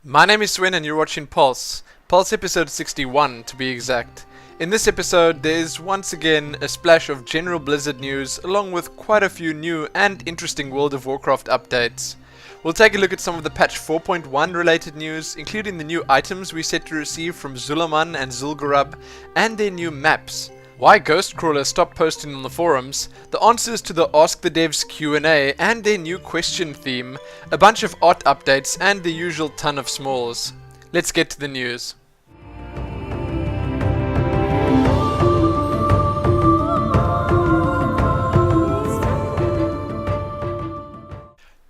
My name is Swen and you're watching Pulse episode 61 to be exact. In this episode there is once again a splash of general Blizzard news along with quite a few new and interesting World of Warcraft updates. We'll take a look at some of the patch 4.1 related news, including the new items we set to receive from Lumin and Zul'Gurub and their new maps. Why Ghostcrawler stopped posting on the forums, the answers to the Ask the Devs Q&A and their new question theme, a bunch of art updates and the usual ton of smalls. Let's get to the news.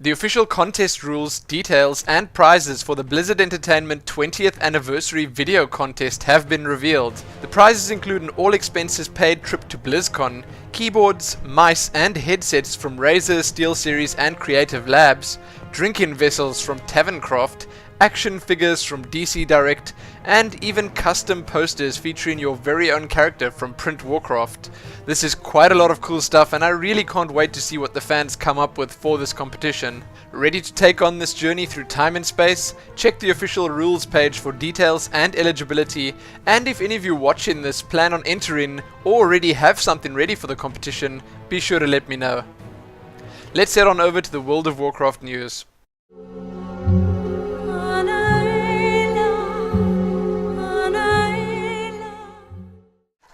The official contest rules, details and prizes for the Blizzard Entertainment 20th anniversary video contest have been revealed. The prizes include an all expenses paid trip to BlizzCon, keyboards, mice and headsets from Razer, SteelSeries and Creative Labs, drinking vessels from Taverncraft, action figures from DC Direct, and even custom posters featuring your very own character from Print Warcraft. This is quite a lot of cool stuff and I really can't wait to see what the fans come up with for this competition. Ready to take on this journey through time and space? Check the official rules page for details and eligibility, and if any of you watching this plan on entering or already have something ready for the competition, be sure to let me know. Let's head on over to the World of Warcraft news.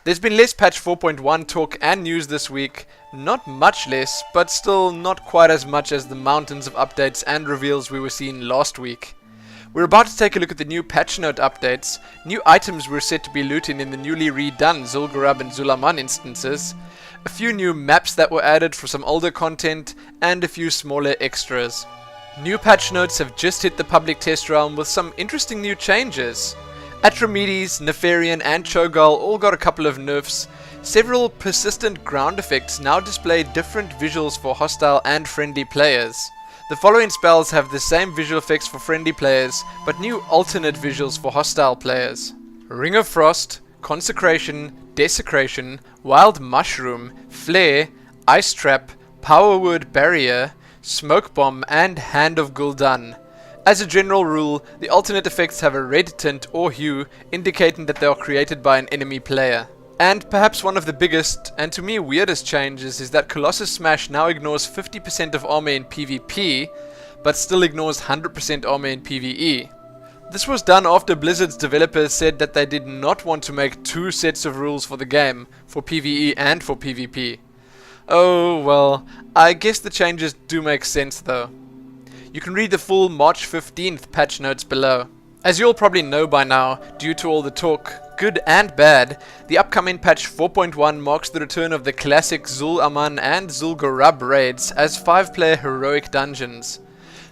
There's been less patch 4.1 talk and news this week, not much less, but still not quite as much as the mountains of updates and reveals we were seeing last week. We're about to take a look at the new patch note updates, new items we're set to be looting in the newly redone Zul'Gurub and Lumin instances, a few new maps that were added for some older content, and a few smaller extras. New patch notes have just hit the public test realm with some interesting new changes. Atromedes, Nefarian and Cho'Gall all got a couple of nerfs. Several persistent ground effects now display different visuals for hostile and friendly players. The following spells have the same visual effects for friendly players, but new alternate visuals for hostile players. Ring of Frost, Consecration, Desecration, Wild Mushroom, Flare, Ice Trap, Powerword Barrier, Smoke Bomb and Hand of Gul'dan. As a general rule, the alternate effects have a red tint or hue, indicating that they are created by an enemy player. And perhaps one of the biggest, and to me weirdest changes, is that Colossus Smash now ignores 50% of armor in PvP, but still ignores 100% armor in PvE. This was done after Blizzard's developers said that they did not want to make two sets of rules for the game, for PvE and for PvP. Oh well, I guess the changes do make sense though. You can read the full March 15th patch notes below. As you all probably know by now, due to all the talk, good and bad, the upcoming patch 4.1 marks the return of the classic Zul'Aman and Zul'Gurub raids as 5-player heroic dungeons.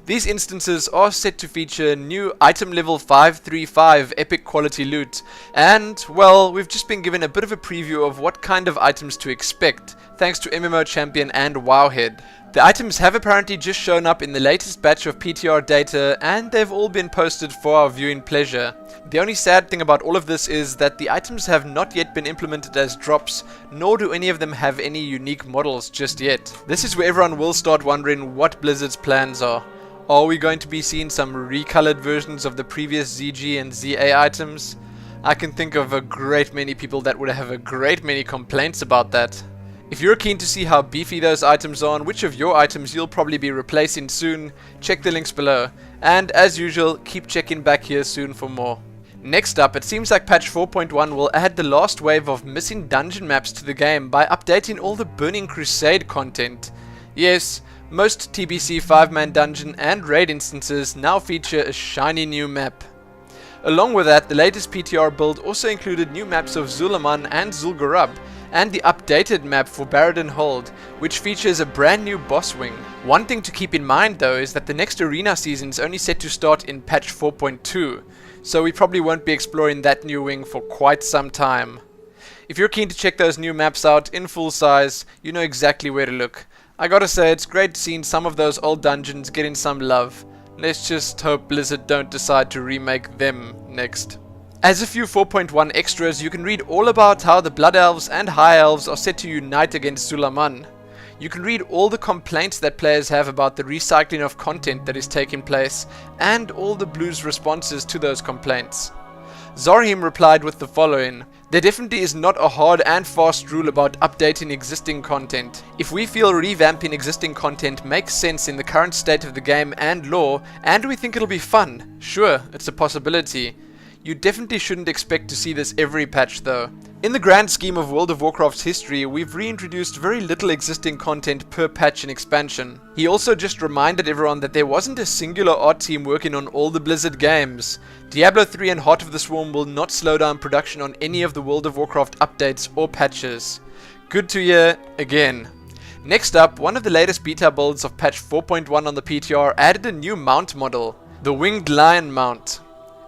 These instances are set to feature new item level 535 epic quality loot, and, well, we've just been given a bit of a preview of what kind of items to expect, thanks to MMO Champion and Wowhead. The items have apparently just shown up in the latest batch of PTR data, and they've all been posted for our viewing pleasure. The only sad thing about all of this is that the items have not yet been implemented as drops, nor do any of them have any unique models just yet. This is where everyone will start wondering what Blizzard's plans are. Are we going to be seeing some recolored versions of the previous ZG and ZA items? I can think of a great many people that would have a great many complaints about that. If you're keen to see how beefy those items are and which of your items you'll probably be replacing soon, check the links below. And as usual, keep checking back here soon for more. Next up, it seems like patch 4.1 will add the last wave of missing dungeon maps to the game by updating all the Burning Crusade content. Yes, most TBC 5-man dungeon and raid instances now feature a shiny new map. Along with that, the latest PTR build also included new maps of Lumin and Zul'Gurub, and the updated map for Barradin Hold, which features a brand new boss wing. One thing to keep in mind though is that the next arena season is only set to start in patch 4.2, so we probably won't be exploring that new wing for quite some time. If you're keen to check those new maps out in full size, you know exactly where to look. I gotta say, it's great seeing some of those old dungeons getting some love. Let's just hope Blizzard don't decide to remake them next. As a few 4.1 extras, you can read all about how the Blood Elves and High Elves are set to unite against Lumin. You can read all the complaints that players have about the recycling of content that is taking place, and all the Blues' responses to those complaints. Zarhim replied with the following: "There definitely is not a hard and fast rule about updating existing content. If we feel revamping existing content makes sense in the current state of the game and lore, and we think it'll be fun, sure, it's a possibility. You definitely shouldn't expect to see this every patch though. In the grand scheme of World of Warcraft's history, we've reintroduced very little existing content per patch and expansion." He also just reminded everyone that there wasn't a singular art team working on all the Blizzard games. Diablo 3 and Heart of the Swarm will not slow down production on any of the World of Warcraft updates or patches. Good to hear again. Next up, one of the latest beta builds of patch 4.1 on the PTR added a new mount model, the Winged Lion mount.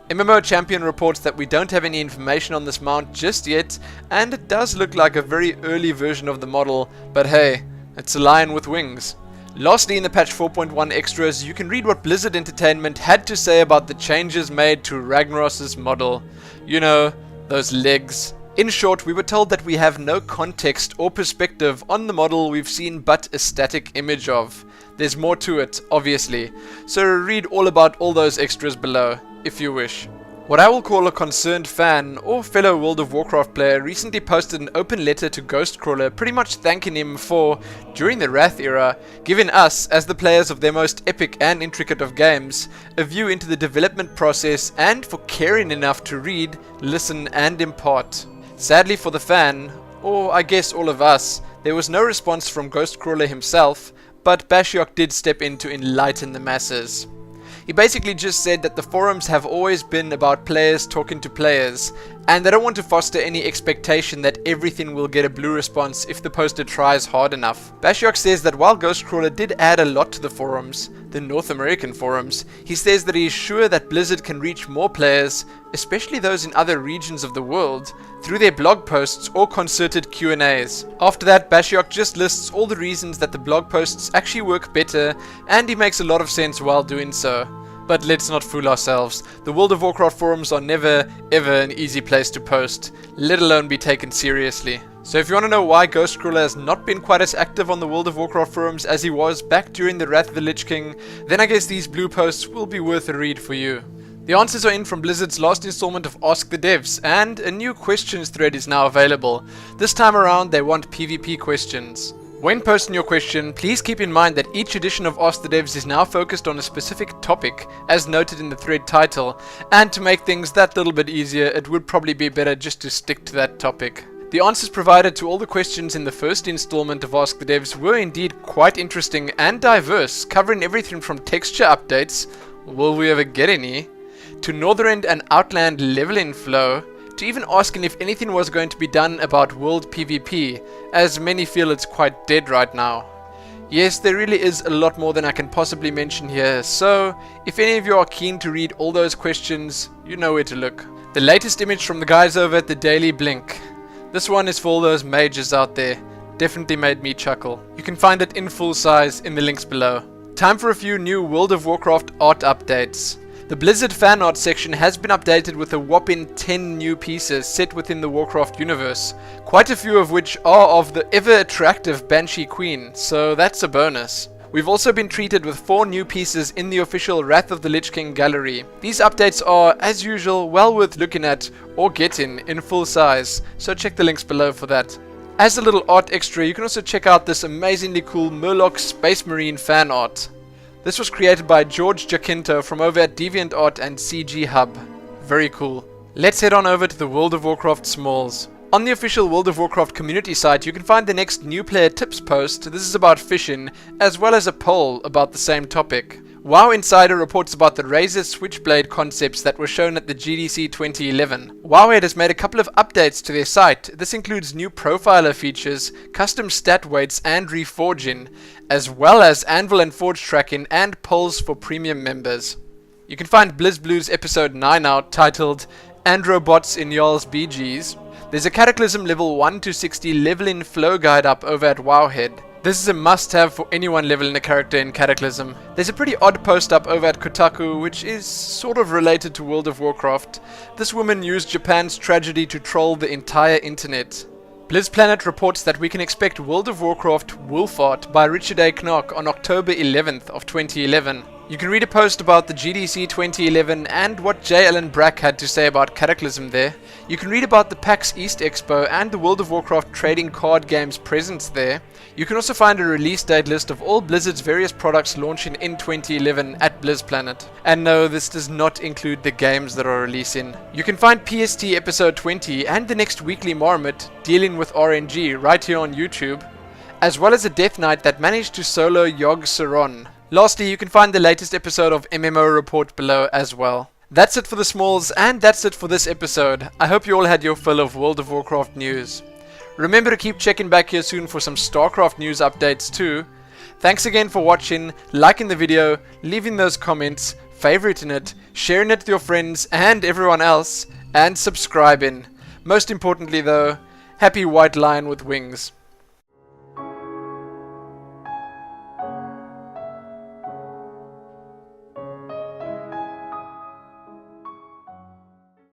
MMO Champion reports that we don't have any information on this mount just yet, and it does look like a very early version of the model, but hey, it's a lion with wings. Lastly, in the patch 4.1 extras, you can read what Blizzard Entertainment had to say about the changes made to Ragnaros's model. You know, those legs. In short, we were told that we have no context or perspective on the model we've seen but a static image of. There's more to it, obviously, so read all about all those extras below, if you wish. What I will call a concerned fan or fellow World of Warcraft player recently posted an open letter to Ghostcrawler pretty much thanking him for, during the Wrath era, giving us, as the players of their most epic and intricate of games, a view into the development process and for caring enough to read, listen and impart. Sadly for the fan, or I guess all of us, there was no response from Ghostcrawler himself, but Bashiok did step in to enlighten the masses. He basically just said that the forums have always been about players talking to players, and they don't want to foster any expectation that everything will get a blue response if the poster tries hard enough. Bashiok says that while Ghostcrawler did add a lot to the forums, the North American forums, he says that he is sure that Blizzard can reach more players, especially those in other regions of the world, through their blog posts or concerted Q&As. After that, Bashiok just lists all the reasons that the blog posts actually work better, and he makes a lot of sense while doing so. But let's not fool ourselves, the World of Warcraft forums are never ever an easy place to post, let alone be taken seriously. So if you want to know why Ghostcrawler has not been quite as active on the World of Warcraft forums as he was back during the Wrath of the Lich King, then I guess these blue posts will be worth a read for you. The answers are in from Blizzard's last installment of Ask the Devs, and a new questions thread is now available. This time around they want PvP questions. When posting your question, please keep in mind that each edition of Ask the Devs is now focused on a specific topic, as noted in the thread title, and to make things that little bit easier, it would probably be better just to stick to that topic. The answers provided to all the questions in the first installment of Ask the Devs were indeed quite interesting and diverse, covering everything from texture updates, will we ever get any, to Northrend and Outland leveling flow, to even asking if anything was going to be done about world PvP, as many feel it's quite dead right now. Yes, there really is a lot more than I can possibly mention here, so if any of you are keen to read all those questions, you know where to look. The latest image from the guys over at the Daily Blink. This one is for all those mages out there. Definitely made me chuckle. You can find it in full size in the links below. Time for a few new World of Warcraft art updates. The Blizzard fan art section has been updated with a whopping 10 new pieces set within the Warcraft universe, quite a few of which are of the ever-attractive Banshee Queen, so that's a bonus. We've also been treated with 4 new pieces in the official Wrath of the Lich King gallery. These updates are, as usual, well worth looking at or getting in full size, so check the links below for that. As a little art extra, you can also check out this amazingly cool Murloc Space Marine fan art. This was created by George Jacinto from over at DeviantArt and CG Hub. Very cool. Let's head on over to the World of Warcraft Smalls. On the official World of Warcraft community site, you can find the next new player tips post. This is about fishing, as well as a poll about the same topic. WoW Insider reports about the Razor Switchblade concepts that were shown at the GDC 2011. Wowhead has made a couple of updates to their site. This includes new profiler features, custom stat weights and reforging, as well as anvil and forge tracking and polls for premium members. You can find BlizzBlue's episode 9 out, titled Androbots in Jarl's BGs. There's a Cataclysm level 1 to 60 leveling flow guide up over at Wowhead. This is a must-have for anyone leveling a character in Cataclysm. There's a pretty odd post up over at Kotaku, which is sort of related to World of Warcraft. This woman used Japan's tragedy to troll the entire internet. BlizzPlanet reports that we can expect World of Warcraft Wolfart by Richard A. Knock on October 11th of 2011. You can read a post about the GDC 2011 and what J. Allen Brack had to say about Cataclysm there. You can read about the PAX East Expo and the World of Warcraft trading card games presence there. You can also find a release date list of all Blizzard's various products launching in 2011 at BlizzPlanet. And no, this does not include the games that are releasing. You can find PST episode 20 and the next weekly Marmot dealing with RNG right here on YouTube, as well as a Death Knight that managed to solo Yogg Saron. Lastly, you can find the latest episode of MMO Report below as well. That's it for the smalls, and that's it for this episode. I hope you all had your fill of World of Warcraft news. Remember to keep checking back here soon for some StarCraft news updates too. Thanks again for watching, liking the video, leaving those comments, favoriting it, sharing it with your friends and everyone else, and subscribing. Most importantly though, happy white lion with wings.